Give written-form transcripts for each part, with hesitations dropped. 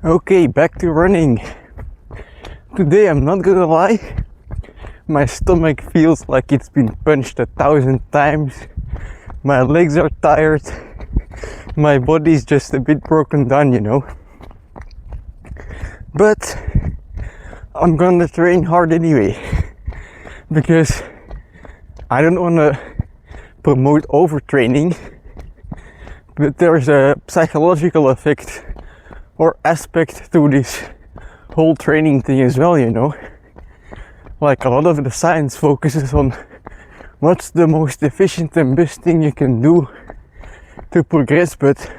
Okay, back to running. Today, I'm not gonna lie, my stomach feels like it's been punched 1,000 times. My legs are tired. My body's just a bit broken down, But I'm gonna train hard anyway, because I don't wanna promote overtraining, but there's a psychological effect or aspect to this whole training thing as well, Like a lot of the science focuses on what's the most efficient and best thing you can do to progress, but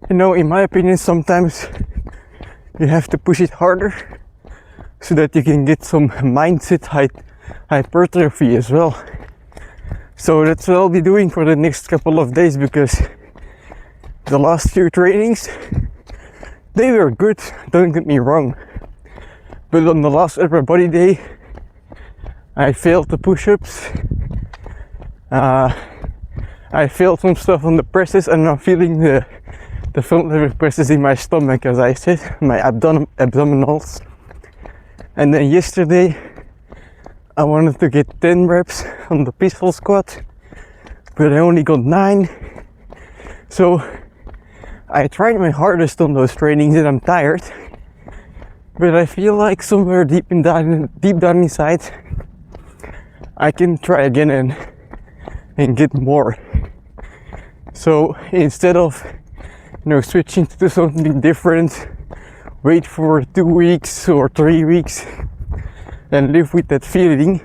in my opinion, sometimes you have to push it harder so that you can get some mindset hypertrophy as well. So that's what I'll be doing for the next couple of days, because the last few trainings, they were good, don't get me wrong, but on the last upper body day I failed the push-ups, I failed some stuff on the presses, and I'm feeling the front lever presses in my stomach, as I said, my abdominals. And then yesterday I wanted to get 10 reps on the pistol squat, but I only got 9. So I tried my hardest on those trainings and I'm tired, but I feel like somewhere deep down inside I can try again and get more. So instead of switching to something different, wait for 2 weeks or 3 weeks and live with that feeling,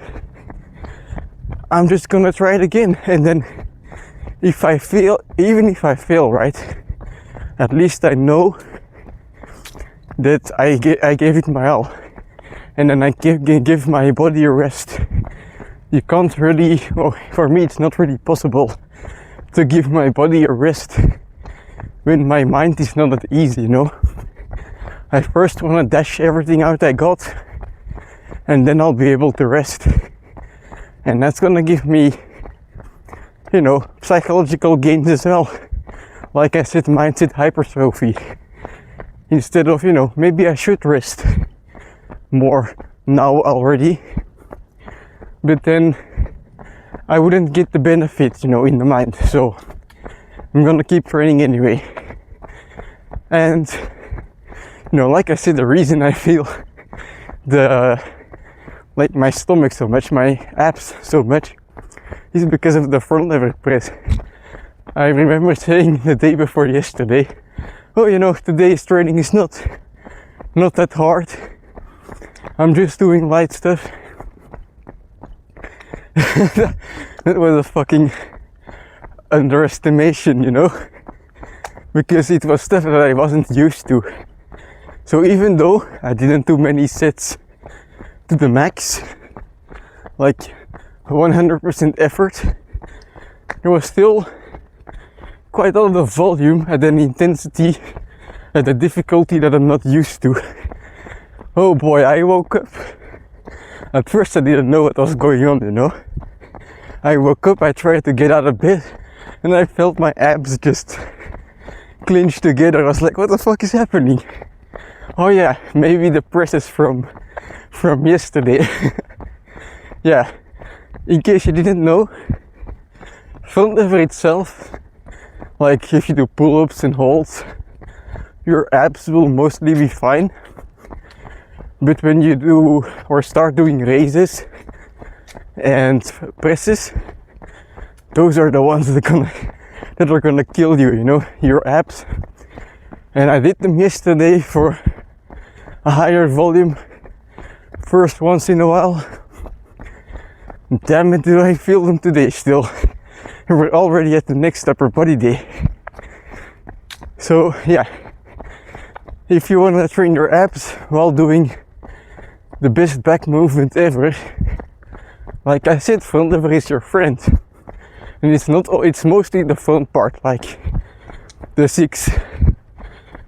I'm just gonna try it again. And then even if I fail, right, at least I know that I gave it my all, and then I give my body a rest. You can't really, for me it's not really possible to give my body a rest when my mind is not that easy, I first want to dash everything out I got, and then I'll be able to rest, and that's gonna give me psychological gains as well. Like I said, mindset hypertrophy. Instead of, maybe I should rest more now already, but then I wouldn't get the benefits, in the mind. So I'm gonna keep training anyway. And, like I said, the reason I feel my stomach so much, my abs so much, is because of the front lever press. I remember saying the day before yesterday, today's training is not that hard. I'm just doing light stuff. That was a fucking underestimation, because it was stuff that I wasn't used to. So even though I didn't do many sets to the max, like 100% effort, there was still quite a lot of volume at an intensity, at a difficulty that I'm not used to. Oh boy, I woke up. At first I didn't know what was going on, I woke up, I tried to get out of bed, and I felt my abs just clench together. I was like, what the fuck is happening? Oh yeah, maybe the press is from yesterday. Yeah, in case you didn't know, front lever itself, like if you do pull-ups and holds, your abs will mostly be fine. But when you do or start doing raises and presses, those are the ones that are gonna kill you, your abs. And I did them yesterday for a higher volume, first once in a while. Damn it, do I feel them today still. We're already at the next upper body day. So yeah, if you want to train your abs while doing the best back movement ever, like I said, front lever is your friend. And it's mostly the front part, like the 6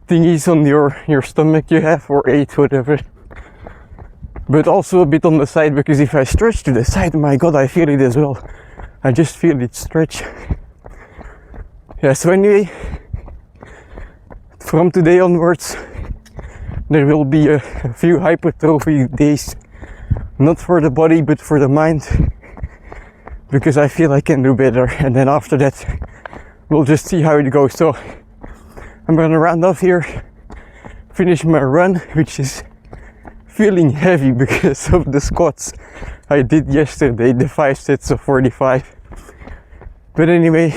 thingies on your stomach you have, or 8, whatever. But also a bit on the side, because if I stretch to the side, my god, I feel it as well. I just feel it stretch. Yeah, so anyway, from today onwards, there will be a few hypertrophy days, not for the body but for the mind, because I feel I can do better. And then after that, we'll just see how it goes. So I'm gonna round off here, finish my run, which is feeling heavy because of the squats I did yesterday, the 5 sets of 45. But anyway,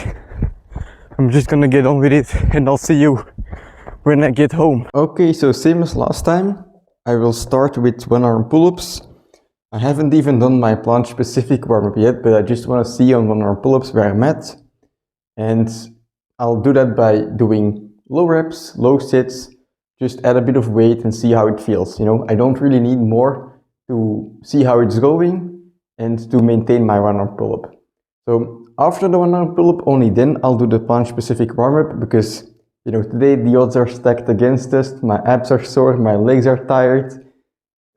I'm just gonna get on with it and I'll see you when I get home. Okay, so same as last time, I will start with 1 arm pull-ups. I haven't even done my planche specific warm-up yet, but I just want to see on 1 arm pull-ups where I'm at. And I'll do that by doing low reps, low sets, just add a bit of weight and see how it feels. You know, I don't really need more to see how it's going and to maintain my 1 arm pull-up. So after the 1 arm pull-up, only then I'll do the planche specific warm-up, because you know, today the odds are stacked against us, my abs are sore, my legs are tired.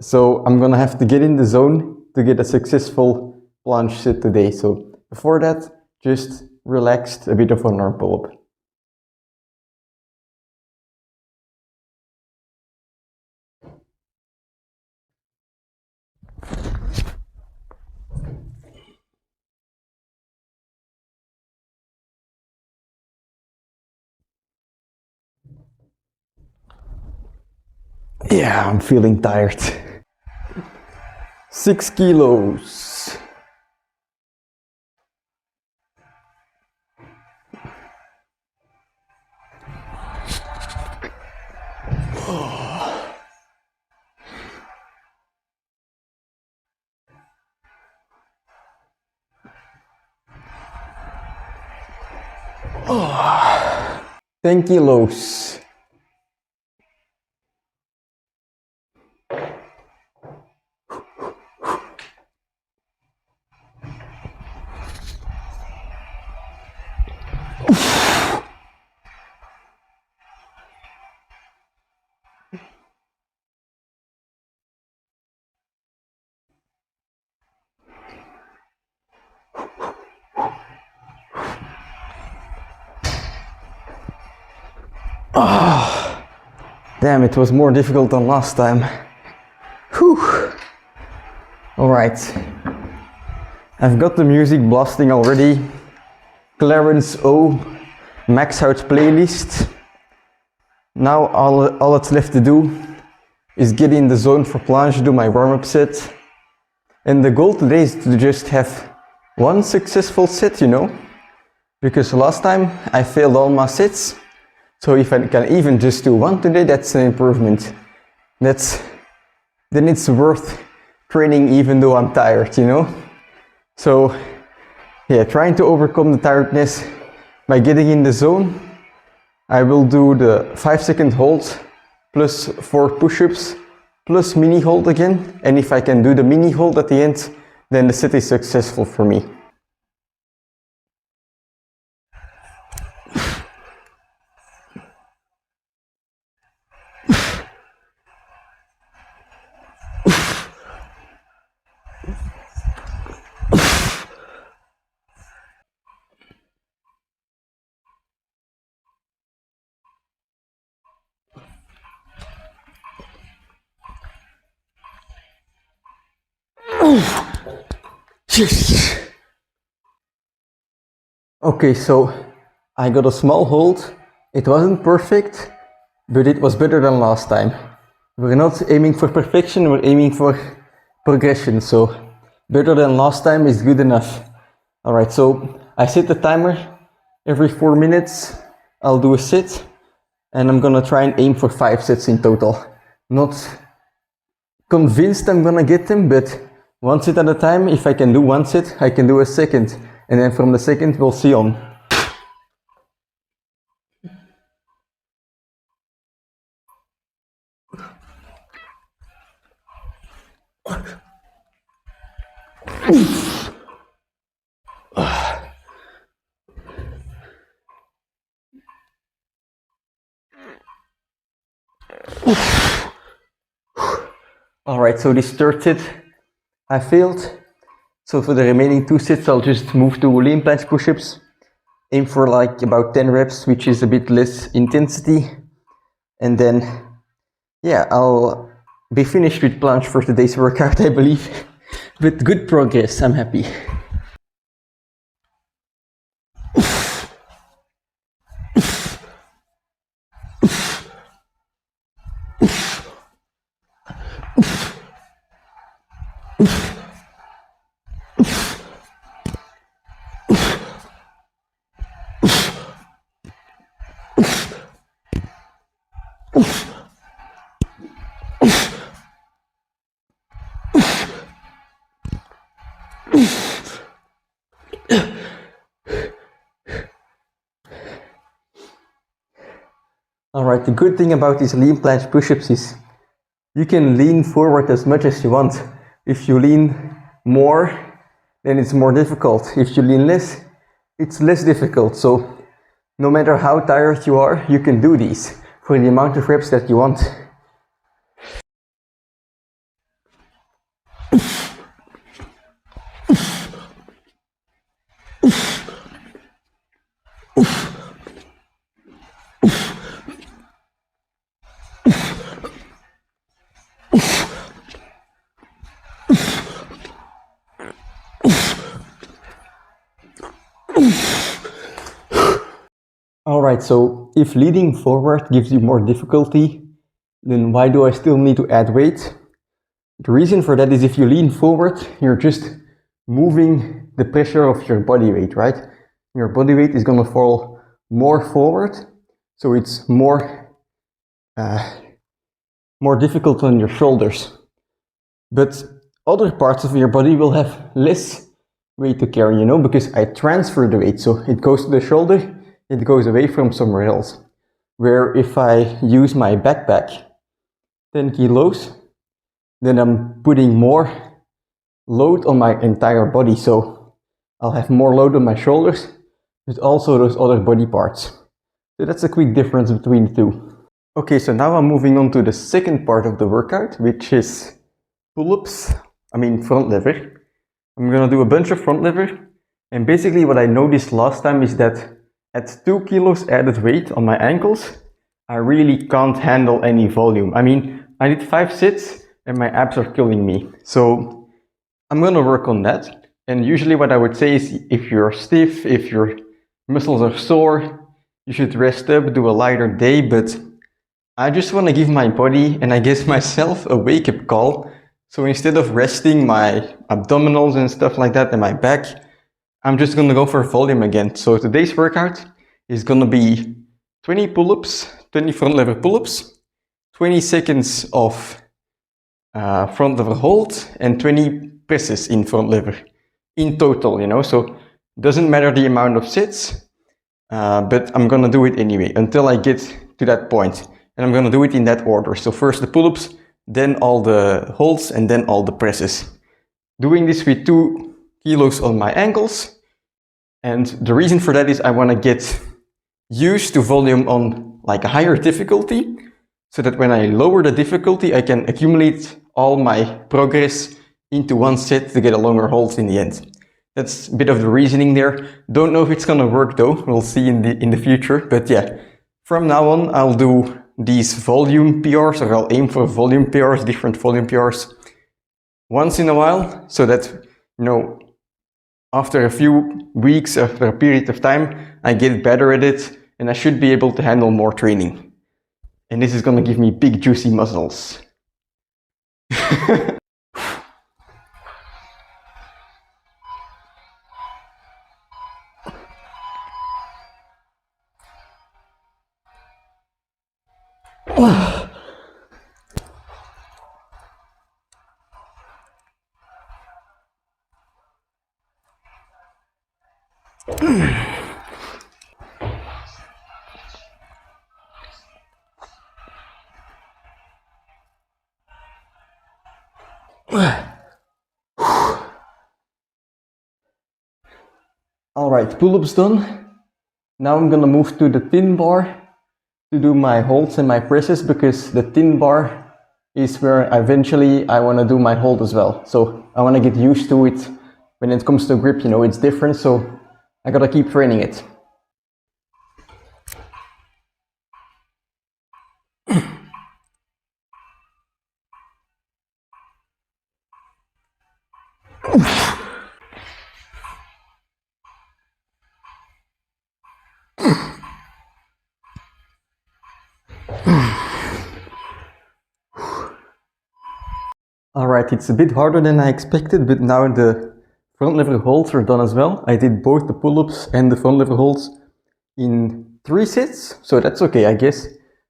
So I'm gonna have to get in the zone to get a successful planche set today. So before that, just relaxed, a bit of 1 arm pull-up. Yeah, I'm feeling tired. 6 kilos. Oh. 10 kilos. Oh, damn, it was more difficult than last time. Whew. Alright, I've got the music blasting already. Clarence O, Max Out playlist. Now all that's left to do is get in the zone for planche, do my warm-up set. And the goal today is to just have 1 successful set, you know? Because last time I failed all my sets. So if I can even just do 1 today, that's an improvement. Then it's worth training even though I'm tired, you know? So yeah, trying to overcome the tiredness by getting in the zone. I will do the 5-second hold plus 4 push-ups plus mini hold again. And if I can do the mini hold at the end, then the set is successful for me. Yes. Okay, so I got a small hold. It wasn't perfect, but it was better than last time. We're not aiming for perfection, we're aiming for progression. So better than last time is good enough. Alright, so I set the timer. Every 4 minutes I'll do a set, and I'm gonna try and aim for 5 sets in total. Not convinced I'm gonna get them, but 1 set at a time. If I can do 1 set, I can do a second, and then from the second we'll see on. Alright, so this 3rd set I failed. So for the remaining 2 sets I'll just move to lean planche push-ups. Aim for like about 10 reps, which is a bit less intensity. And then, yeah, I'll be finished with planche for today's workout, I believe. With good progress, I'm happy. Alright, the good thing about these lean planche push-ups is you can lean forward as much as you want. If you lean more, then it's more difficult. If you lean less, it's less difficult. So no matter how tired you are, you can do these for the amount of reps that you want. Alright, so if leaning forward gives you more difficulty, then why do I still need to add weight? The reason for that is if you lean forward, you're just moving the pressure of your body weight, right? Your body weight is gonna fall more forward, so it's more difficult on your shoulders. But other parts of your body will have less weight to carry, you know, because I transfer the weight, so it goes to the shoulder, it goes away from somewhere else. Where if I use my backpack, 10 kilos, then I'm putting more load on my entire body, so I'll have more load on my shoulders, but also those other body parts. So that's a quick difference between the two. Okay, so now I'm moving on to the second part of the workout, which is pull-ups, front lever. I'm gonna do a bunch of front lever, and basically what I noticed last time is that at 2 kilos added weight on my ankles, I really can't handle any volume. I did 5 sets and my abs are killing me. So I'm gonna work on that. And usually what I would say is if you're stiff, if your muscles are sore, you should rest up, do a lighter day, but I just want to give my body and I guess myself a wake-up call. So instead of resting my abdominals and stuff like that and my back, I'm just gonna go for volume again. So today's workout is gonna be 20 pull-ups, 20 front lever pull-ups, 20 seconds of front lever hold, and 20 presses in front lever in total, you know. So doesn't matter the amount of sets, but I'm gonna do it anyway until I get to that point. And I'm gonna do it in that order. So first the pull-ups, then all the holds, and then all the presses. Doing this with 2 kilos on my ankles. And the reason for that is I want to get used to volume on like a higher difficulty, so that when I lower the difficulty, I can accumulate all my progress into one set to get a longer hold in the end. That's a bit of the reasoning there. Don't know if it's gonna work though. We'll see in the future. But yeah, from now on, I'll do these volume PRs, or I'll aim for volume PRs, different volume PRs, once in a while, so that, you know, after a few weeks, after a period of time, I get better at it and I should be able to handle more training. And this is gonna give me big juicy muscles. Alright, pull-ups done. Now I'm gonna move to the thin bar to do my holds and my presses, because the thin bar is where eventually I want to do my hold as well. So I want to get used to it. When it comes to grip, you know, it's different, so I gotta keep training it. Alright, it's a bit harder than I expected, but now the front lever holds are done as well. I did both the pull-ups and the front lever holds in 3 sets, so that's okay, I guess.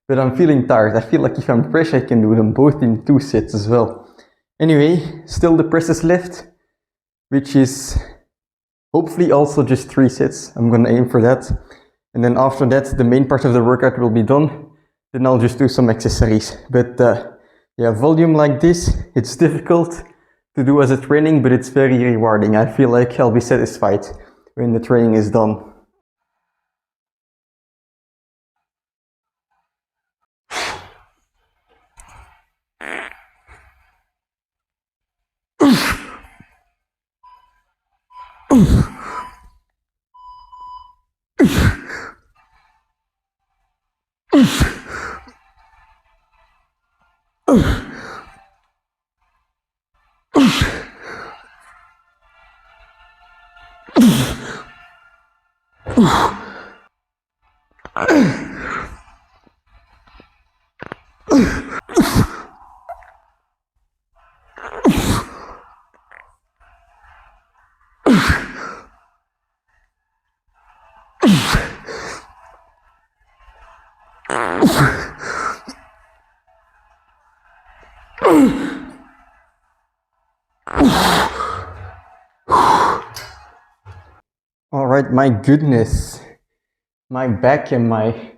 But I'm feeling tired. I feel like if I'm fresh, I can do them both in 2 sets as well. Anyway, still the presses left, which is hopefully also just 3 sets. I'm gonna aim for that. And then after that, the main part of the workout will be done. Then I'll just do some accessories. But yeah, volume like this, it's difficult to do as a training, but it's very rewarding. I feel like I'll be satisfied when the training is done. Alright, my goodness. My back and my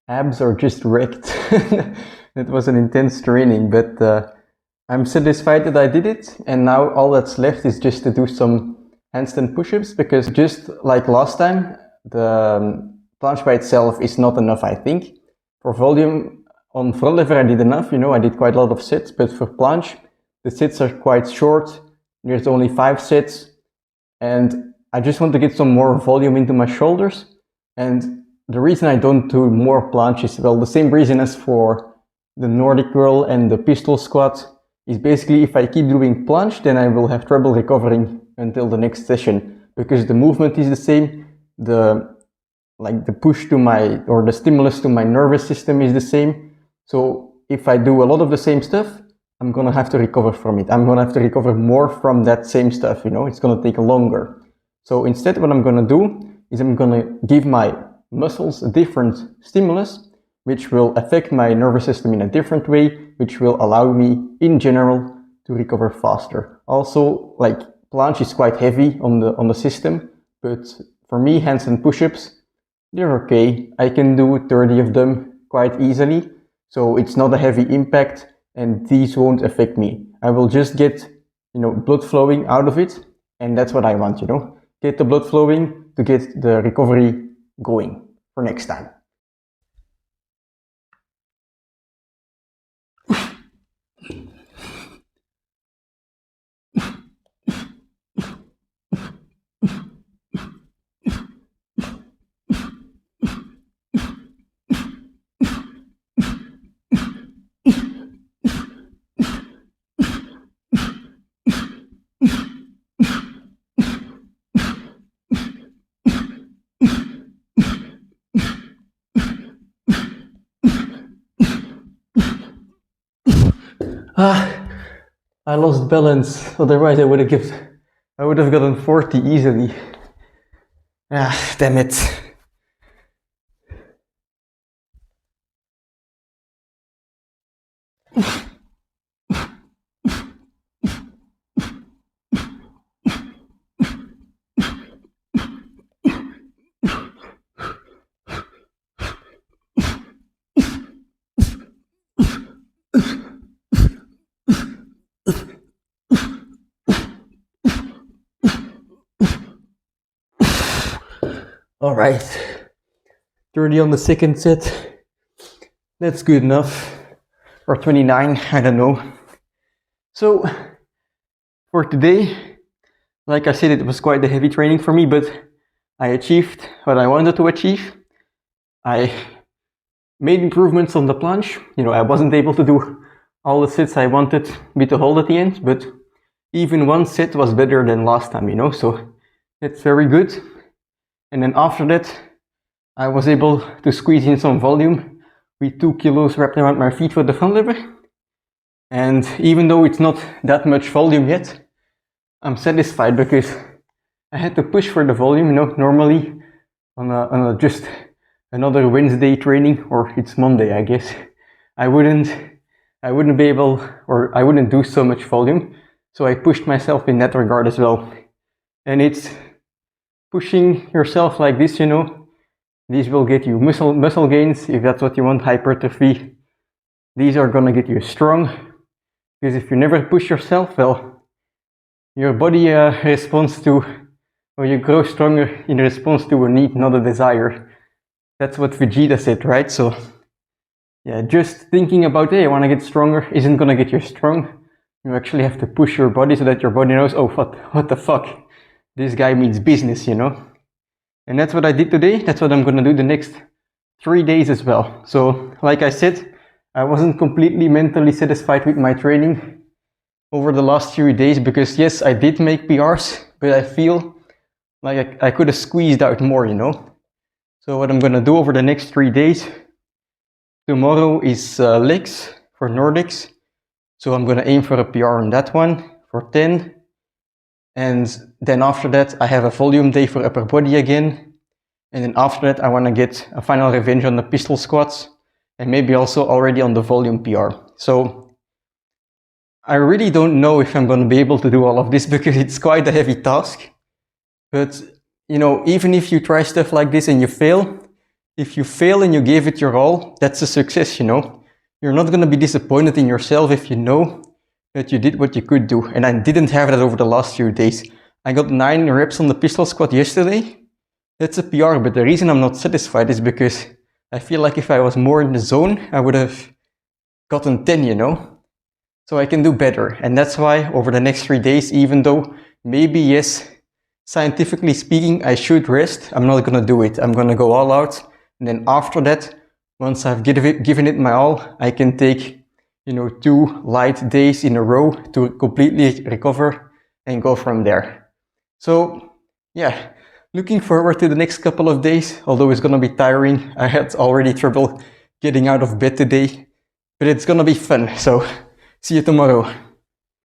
abs are just wrecked. It was an intense training, but I'm satisfied that I did it. And now all that's left is just to do some handstand push-ups, because just like last time, the planche by itself is not enough, I think. For volume, on front lever I did enough, I did quite a lot of sets, but for planche, the sets are quite short. There's only 5 sets, and I just want to get some more volume into my shoulders. And the reason I don't do more planche is, well, the same reason as for the Nordic curl and the pistol squat, is basically if I keep doing planche, then I will have trouble recovering until the next session, because the movement is the same, the push to the stimulus to my nervous system is the same. So if I do a lot of the same stuff, I'm gonna have to recover from it. I'm gonna have to recover more from that same stuff, it's gonna take longer. So instead, what I'm gonna do is I'm gonna give my muscles a different stimulus, which will affect my nervous system in a different way, which will allow me, in general, to recover faster. Also, planche is quite heavy on the system, but for me, handstand push-ups, they're okay. I can do 30 of them quite easily, so it's not a heavy impact, and these won't affect me. I will just get, blood flowing out of it, and that's what I want, Get the blood flowing to get the recovery going for next time. I lost balance, otherwise I would have gotten 40 easily. Damn it. Alright, 30 on the second set, that's good enough, or 29, I don't know. So, for today, like I said, it was quite a heavy training for me, but I achieved what I wanted to achieve. I made improvements on the planche. You know, I wasn't able to do all the sets I wanted with the hold at the end, but even one set was better than last time, you know, so that's very good. And then after that, I was able to squeeze in some volume with 2 kilos wrapped around my feet for the front lever. And even though it's not that much volume yet, I'm satisfied because I had to push for the volume, you know, normally on a just another Wednesday training, or it's Monday, I guess, I wouldn't be able, or I wouldn't do so much volume. So I pushed myself in that regard as well. And it's pushing yourself like this, you know, these will get you muscle gains if that's what you want, hypertrophy. These are gonna get you strong, because if you never push yourself, well, your body responds to, or you grow stronger in response to a need, not a desire. That's what Vegeta said, right? So yeah, just thinking about, hey, I want to get stronger isn't gonna get you strong. You actually have to push your body so that your body knows, oh, what the fuck? This guy means business, you know? And that's what I did today. That's what I'm gonna do the next 3 days as well. So, like I said, I wasn't completely mentally satisfied with my training over the last few days because yes, I did make PRs, but I feel like I could have squeezed out more, you know? So what I'm gonna do over the next 3 days, tomorrow is legs for Nordics. So I'm gonna aim for a PR on that one for 10. And then after that, I have a volume day for upper body again. And then after that, I wanna get a final revenge on the pistol squats and maybe also already on the volume PR. So I really don't know if I'm gonna be able to do all of this because it's quite a heavy task. But, you know, even if you try stuff like this and you fail, if you fail and you gave it your all, that's a success, you know. You're not going to be disappointed in yourself if you know that you did what you could do. And I didn't have that over the last few days. I got 9 reps on the pistol squat yesterday. That's a PR, but the reason I'm not satisfied is because I feel like if I was more in the zone, I would have gotten 10, you know. So I can do better. And that's why over the next 3 days, even though maybe, yes, scientifically speaking, I should rest, I'm not going to do it. I'm going to go all out. And then after that, once I've given it my all, I can take, you know, 2 light days in a row to completely recover and go from there. So yeah, looking forward to the next couple of days, although it's gonna be tiring. I had already trouble getting out of bed today, but it's gonna be fun. So see you tomorrow.